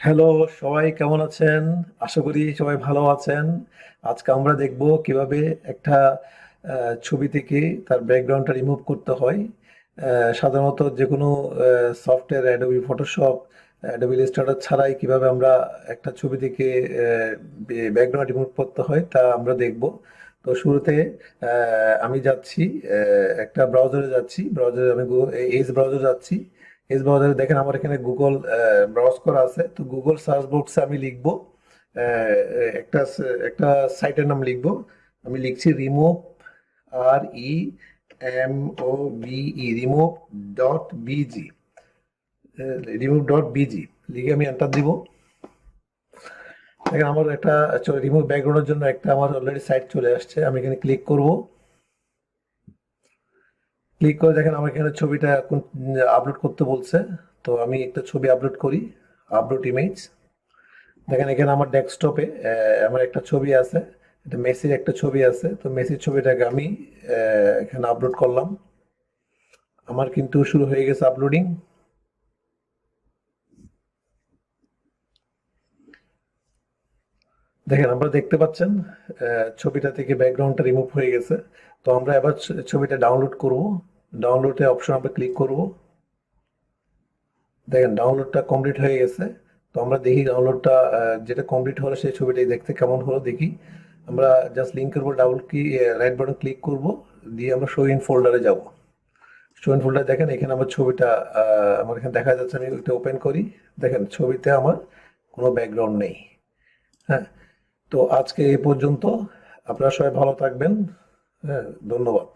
Hello, সবাই কেমন আছেন? আশা করি সবাই ভালো আছেন। আজকে আমরা দেখব কিভাবে একটা ছবি থেকে তার ব্যাকগ্রাউন্ডটা রিমুভ করতে হয়। সাধারণত যেকোনো software Adobe Photoshop, Adobe Illustrator ছাড়াই কিভাবে আমরা একটা ছবি থেকে ব্যাকগ্রাউন্ড রিমুভ করতে হয় তা আমরা দেখব। তো শুরুতে আমি যাচ্ছি, একটা ব্রাউজারে যাচ্ছি। ব্রাউজারে আমি এজ ব্রাউজারে যাচ্ছি। এজ ব্রাউজারে দেখেন আমার এখানে গুগল ব্রাউজ করা আছে। তো গুগল সার্চ বক্সে আমি লিখব একটা একটা সাইটের নাম লিখব। আমি লিখছি remove, REMOVE, remove dot busy. Remove dot busy লিখে আমি এন্টার দিব। দেখেন আমার একটা রিমুভ ব্যাকগ্রাউন্ডের জন্য একটা আমার অলরেডি সাইট চলে আসছে। আমি এখানে ক্লিক করব। ক্লিক করে দেখেন আমার এখানে ছবিটা এখন আপলোড করতে বলছে। তো আমি একটা ছবি আপলোড করি। Upload image. দেখেন এখানে আমার ডেস্কটপে আমার একটা ছবি আছে। এটা মেসির একটা ছবি আছে। তো মেসির ছবিটাকে আমি এখানে আপলোড করলাম। আমার কিন্তু শুরু হয়ে গেছে আপলোডিং। দেখেন আমরা দেখতে পাচ্ছেন ছবিটা থেকে ব্যাকগ্রাউন্ডটা রিমুভ হয়ে গেছে। তো আমরা এবার ছবিটা ডাউনলোড করব। ডাউনলোডে অপশন আমরা ক্লিক করব। দেখেন ডাউনলোডটা কমপ্লিট হয়ে গেছে। তো আমরা দেখি ডাউনলোডটা যেটা কমপ্লিট হলো সেই ছবিটাই দেখতে কেমন হলো দেখি। আমরা জাস্ট লিঙ্কের উপর ডাবল কি রাইট বাটন ক্লিক করব, দিয়ে আমরা শো ইন ফোল্ডারে যাব। শো ইন ফোল্ডার দেখেন এখানে আমার ছবিটা আমার এখানে দেখা যাচ্ছে। আমি ওইটা ওপেন করি। দেখেন ছবিতে আমার কোনো ব্যাকগ্রাউন্ড নেই। হ্যাঁ, তো আজকে এই পর্যন্ত। আপনারা সবাই ভালো থাকবেন। হ্যাঁ, ধন্যবাদ।